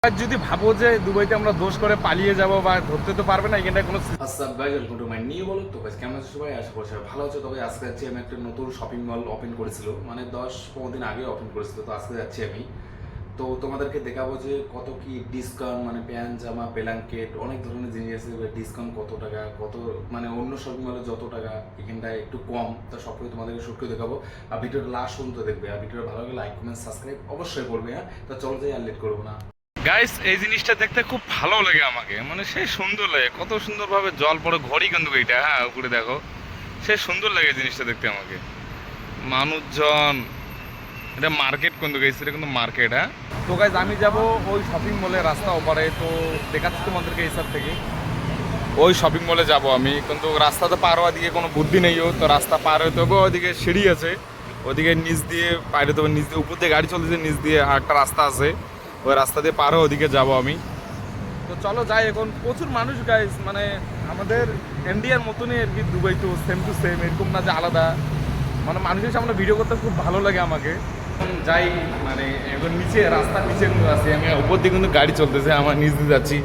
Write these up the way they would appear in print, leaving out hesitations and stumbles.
যদি ভাবো যে দুবাইতে আমরা দোষ করে পালিয়ে যাব বা ধরতে তো পারবে না, এখানটা কোনো। আসসালামু guys, welcome to my new blog. তো গাইস কেমন আছো সবাই? আশা করি সবাই ভালো আছো। তবে আজকে যাচ্ছি আমি একটা নতুন শপিং মল ওপেন করেছিল, মানে 10-15 দিন আগে ওপেন করেছিল। তো আজকে যাচ্ছি আমি, তো তোমাদেরকে দেখাবো যে কত কি ডিসকাউন্ট, মানে প্যান্ট জামা ব্ল্যাঙ্কেট অনেক ধরনের জিনিস আছে। ডিসকাউন্ট কত টাকা, কত মানে অন্য শপিং মলে যত টাকা এখানটায় একটু কম। তো সব কিছু তোমাদেরকে শুট করে দেখাবো। আর ভিডিওটা লাস্ট পর্যন্ত দেখবে। আর ভিডিওটা ভালো লাগে লাইক কমেন্ট সাবস্ক্রাইব অবশ্যই করবে। হ্যাঁ, তো চলো যাই, আর লেট করবো না। গাইস, এই জিনিসটা দেখতে খুব ভালো লাগে আমাকে, মানে সেই সুন্দর লাগে, কত সুন্দরভাবে জল পড়ে ঘড়ি কিন্তু এইটা। হ্যাঁ, উপরে দেখো, সে সুন্দর লাগে জিনিসটা দেখতে আমাকে। মানুষজন, এটা মার্কেট কিন্তু গেছে, এটা কিন্তু মার্কেট। হ্যাঁ, তো গাইস আমি যাব ওই শপিং মলে রাস্তা ওপারে, তো দেখাচ্ছি তোমাদেরকে এই সাইড থেকে। ওই শপিং মলে যাব আমি, কিন্তু রাস্তাতে পার হওয়ার দিকে কোনো বুদ্ধি নেই। তো রাস্তা পার হতে হবে, ওইদিকে সিঁড়ি আছে, ওইদিকে নিচ দিয়ে বাইরে তো নিচ দিয়ে উপর দিয়ে গাড়ি চলতেছে, নিচ দিয়ে একটা রাস্তা আছে, ওই রাস্তা দিয়ে পার হয়ে ওদিকে যাবো আমি। তো চলো যাই। এখন প্রচুর মানুষ গাইস, মানে আমাদের ইন্ডিয়ার মতনই আর কি, দুবাই তো সেম টু সেম, এরকম না যে আলাদা। মানে মানুষের সামনে ভিডিও করতে খুব ভালো লাগে আমাকে। এখন যাই, মানে এখন নিচে রাস্তার নিচে আছি আমি, উপর দিকে কিন্তু গাড়ি চলতেছে, আমার নিচ দিয়ে যাচ্ছি।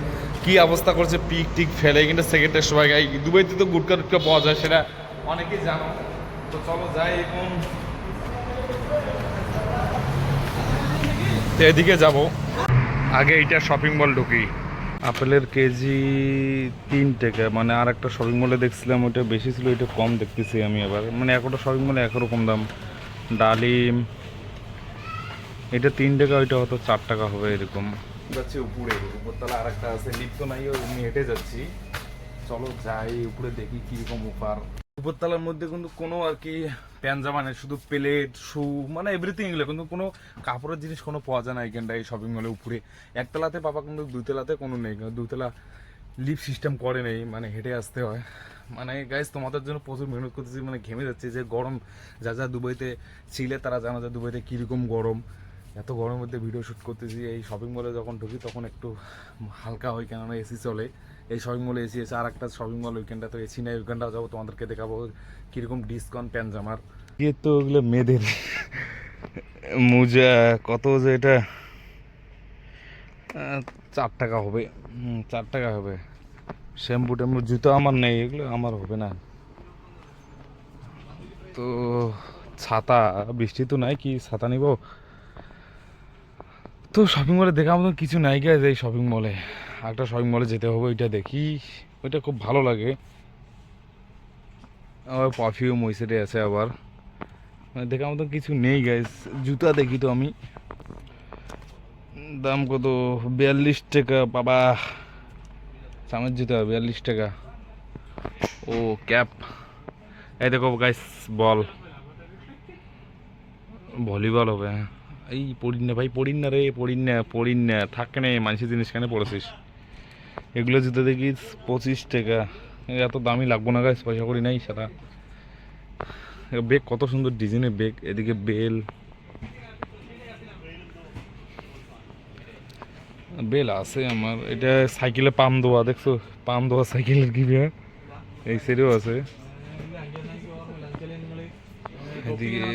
কী অবস্থা করছে, পিক টিক ফেলে কিন্তু সেকেন্ডের সময় গাই। দুবাইতে তো গুটকা টুটকা পাওয়া যায়, সেটা অনেকেই জানো। তো চলো যাই এখন, তো এদিকে যাব। আগে এইটা শপিং মল ঢুকি। আপেলের কেজি 3 টাকা, মানে আর একটা শপিং মলে দেখছিলাম ওইটা বেশি ছিল, ওইটা কম দেখতেছি আমি এবার। মানে একটা শপিং মলে একরকম দাম। ডালিম এটা 3 টাকা, ওইটা হয়তো 4 টাকা হবে এরকম। যাচ্ছি উপরে, উপরতলা আর একটা আছে, লিফট তো নাই, এমনি হেঁটে যাচ্ছি। চলো যাই উপরে, দেখি কীরকম অফার। উপরতলার মধ্যে কিন্তু কোনো আর কি প্যান্ট জামা নেই, শুধু প্লেট শু মানে এভরিথিং এগুলো, কিন্তু কোনো কাপড়ের জিনিস কোনো পাওয়া যায় না এখানটায় এই শপিং মলের উপরে। একতলাতে পাবা, কিন্তু দুইতলাতে কোনো নেই, দুইতলা লিফট সিস্টেম করে নেই, মানে হেঁটে আসতে হয়। মানে গাইজ তোমাদের জন্য প্রচুর মেহনত করতেছি, মানে ঘেমে যাচ্ছে যে গরম। যা যা দুবাইতে ছিলে তারা জানা যায় দুবাইতে কীরকম গরম। এত গরমের মধ্যে ভিডিও শ্যুট করতেছি। এই শপিং মলে যখন ঢুকি তখন একটু হালকা হয়, কেননা এসি চলে। এই শপিং মলে এসি এসে আর একটা শপিং মল, ওইখানটা তো এসি নেই, ওইখানটা যাবো, তোমাদেরকে দেখাবো কীরকম ডিসকাউন্ট প্যান্ট জামার। ইয়ে তো ওগুলো মেয়েদের মোজা, কত যে এটা 4 টাকা হবে। 4 টাকা হবে। শ্যাম্পু ট্যাম্পু, জুতো আমার নেই, এগুলো আমার হবে না। তো ছাতা, বৃষ্টি তো নাই, কি ছাতা নিব। তো শপিং মলে দেখার মতন কিছু নাই গাইজ এই শপিং মলে। একটা শপিং মলে যেতে হবে, ওইটা দেখি, ওইটা খুব ভালো লাগে। আবার পারফিউম ওই সাইডে আছে আবার, মানে দেখার মতন কিছু নেই গাইজ। জুতা দেখি তো আমি, দাম কত? 42 টাকা বাবা, চামের জুতা 42 টাকা। ও ক্যাপ, এই দেখো গাইজ, বল, ভলিবল হবে। এই পড়িন না ভাই, পড়িন না রে, পড়িন না থাকে না, মানুষের জিনিস কেন পড়েছিস। এগুলো জুতো দেখি 25 টাকা, এত দামি লাগবো না গাছ, পয়সা করি নাই সেটা। বেগ কত সুন্দর ডিজাইনের বেগ, এদিকে বেল, বেল আছে আমার। এটা সাইকেলে পাম দেওয়া, দেখছো পাম দেওয়া সাইকেলের কি বিয়া, এই সাইডেও আছে। এদিকে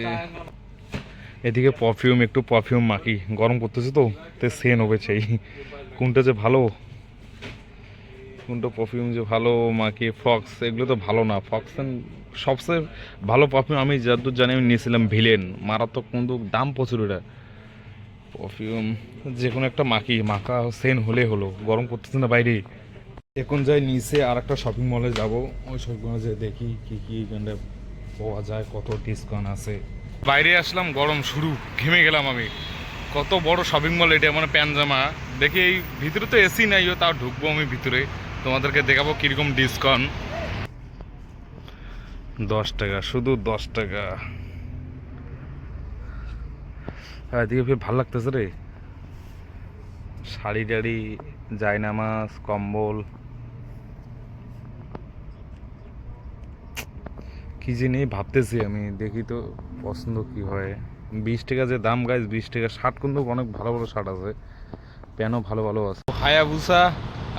এদিকে পারফিউম, একটু পারফিউম মাখি, গরম করতেছে তো, সেন হবে সেই। কোনটা যে ভালো, কোনটা পারফিউম যে ভালো মাখি, ফক্স এগুলো তো ভালো না। ফক্স সবচেয়ে ভালো পারফিউম আমি যতদূর জানি আমি নিয়েছিলাম ভিলেন, মারাত্মক, কিন্তু দাম প্রচুর। এটা পারফিউম যে কোনো একটা মাখি, মাখা সেন হলে হলো, গরম করতেছে না বাইরে। এখন যাই নিচে আর একটা শপিং মলে যাব, ওই শপিং মলে যে দেখি কি কি এখানে পাওয়া যায়, কত ডিসকাউন্ট আছে। বাইরে আসলাম, গরম শুরু, ঘেমে গেলাম আমি। কত বড় শপিং মল এটা, মানে প্যান্ট জামা দেখি। এই ভিতরে তো এসি নাইও, তাও ঢুকবো আমি ভিতরে, তোমাদেরকে দেখাবো কীরকম ডিসকাউন্ট। 10 টাকা, শুধু 10 টাকা। হ্যাঁ, এদিকে ফের ভালো লাগতেছে রে, শাড়ি টাড়ি, জায়নামাজ, কম্বল, কি জিনিস ভাবতেছি আমি, দেখি তো পছন্দ কি হয়। 20 টাকা যে দাম গাইজ, 20 টাকা। শার্ট কিন্তু অনেক ভালো ভালো শার্ট আছে, প্যানও ভালো ভালো আছে। হায়াবুসা,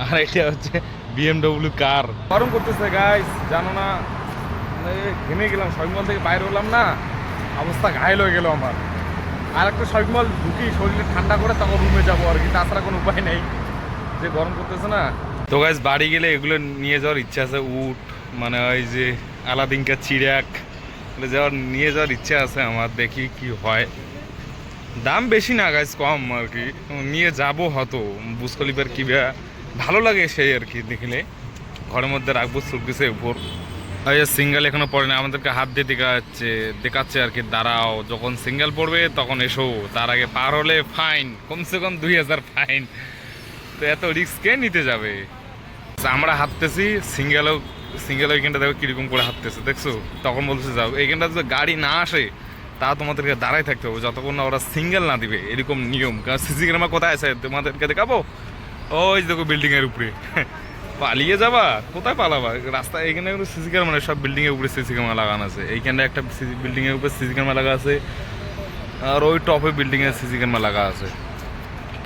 আর এটা হচ্ছে BMW কার। গরম করতেছে গাইজ, জানো না, ঘেমে গেলাম, শপিং মল থেকে বাইরে হলাম না, অবস্থা ঘায়ল হয়ে গেল আমার। আর একটা শপিং মল ঢুকি শরীরে ঠান্ডা করে তখন রুমে যাবো আর কি, তাছাড়া কোনো উপায় নেই, যে গরম করতেছে না। তো গাইস বাড়ি গেলে এগুলো নিয়ে যাওয়ার ইচ্ছা আছে, উট মানে ওই যে আলাদিনকা চিড়াক যাওয়ার নিয়ে যাওয়ার ইচ্ছা আছে আমার, দেখি কি হয়। দাম বেশি না গাইস, কম আর কি, নিয়ে যাবো হয়তো। বুর্জ খলিফার কি ভালো লাগে সেই আর কি, দেখলে ঘরের মধ্যে রাখবো সুটকেসের উপর। সিঙ্গেল এখনো পড়ে না, আমাদেরকে হাত দিয়ে দেখাচ্ছে আর কি, দাঁড়াও যখন সিঙ্গেল পড়বে তখন এসো, তার আগে পার হলে ফাইন, কমসে কম 2000 ফাইন। তো এত রিস্ক কে নিতে যাবে? আমরা হাঁটতেছি সিঙ্গেল ওইখানটা দেখো কিরকম করে হাঁটতেছে, দেখছো? তখন বলছে যাও এইখানটা যদি গাড়ি না আসে তা তোমাদেরকে দাঁড়াই থাকতে হবে যতক্ষণ না ওরা সিঙ্গেল না দিবে, এরকম নিয়ম। কারণ সিসি ক্যামেরা কোথায় আছে তোমাদেরকে দেখাবো? ওই দেখো বিল্ডিং এর উপরে। পালিয়ে যাবা? কোথায় পালাবা? রাস্তায় এখানে সিসি ক্যামেরা, সব বিল্ডিং এর উপরে সিসি ক্যামেরা লাগানো আছে। এইখানটা একটা বিল্ডিং এর উপরে সিসি ক্যামেরা লাগা আছে, আর ওই টপে বিল্ডিং এর সিসি ক্যামেরা লাগা আছে।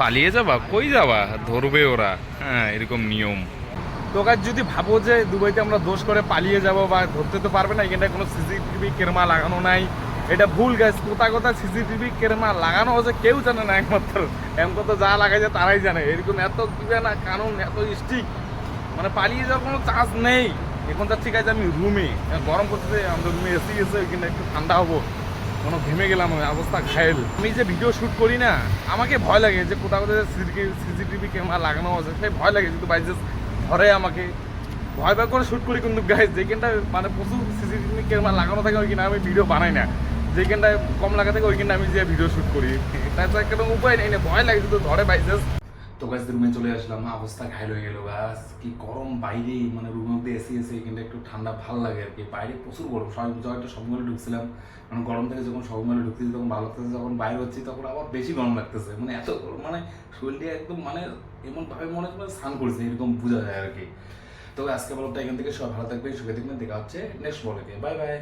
পালিয়ে যাবা? কই যাবা? ধরবে ওরা, হ্যাঁ এরকম নিয়ম। তো গাইস যদি ভাবো যে দুবাইতে আমরা দোষ করে পালিয়ে যাব বা ধরতে তো পারবে না, এখানটা কোনো সিসিটিভি ক্যামেরা লাগানো নাই, এটা ভুল গাইস। কোথায় সিসিটিভি ক্যামেরা লাগানো হচ্ছে কেউ জানে না, একমাত্র তো যা লাগাইছে তারাই জানে। এরকম এত দিবে না কানুন, এত স্ট্রিক্ট, মানে পালিয়ে যাওয়ার কোনো চান্স নেই। এখন যাচ্ছি গাইস আমি রুমে, গরম করতেছে, আমাদের রুমে এসি গেছে, ওইখানে একটু ঠান্ডা হবো, কোনো ঘেমে গেলাম, অবস্থা ঘায়েল। আমি যে ভিডিও শ্যুট করি না, আমাকে ভয় লাগে যে কোথাও সিসিটিভি ক্যামেরা লাগানো আছে, সেই ভয় লাগে যদি বাইচান্স ধরে আমাকে, ভয় করে শ্যুট করি। কিন্তু গাইজ যেখানটা মানে প্রচুর সিসিটিভি ক্যামেরা লাগানো থাকে ওইখানে আমি ভিডিও বানাই না, যেখানটায় কম লাগা থাকে ওইখানটা আমি যে ভিডিও শ্যুট করি, তাছাড়া কোনো উপায় নেই না, ভয় লাগে যদি ধরে বাইচান্স। তো গাছ রুমে চলে আসলাম, অবস্থা ঘায়ল হয়ে গেল গাছ, কি গরম বাইরে, মানে রুমের মধ্যে এসে কিন্তু একটু ঠান্ডা ভালো লাগে আর কি, বাইরে প্রচুর গরম। একটা সবগুলো ঢুকছিলাম, মানে গরম থেকে যখন সবগুলো ঢুকতেছি তখন ভালো লাগতেছে, যখন বাইরে হচ্ছি তখন আবার বেশি গরম লাগতেছে, মানে এত গরম, মানে শরীরটা একদম মানে এমনভাবে মনে হচ্ছে স্নান করেছে এরকম বোঝা যায় আর কি। তো আজকে ব্লগটা এখান থেকে সব ভালো থাকবে, সুখে থাকবেন, দেখা হচ্ছে নেক্সট ব্লগে, বাই বাই।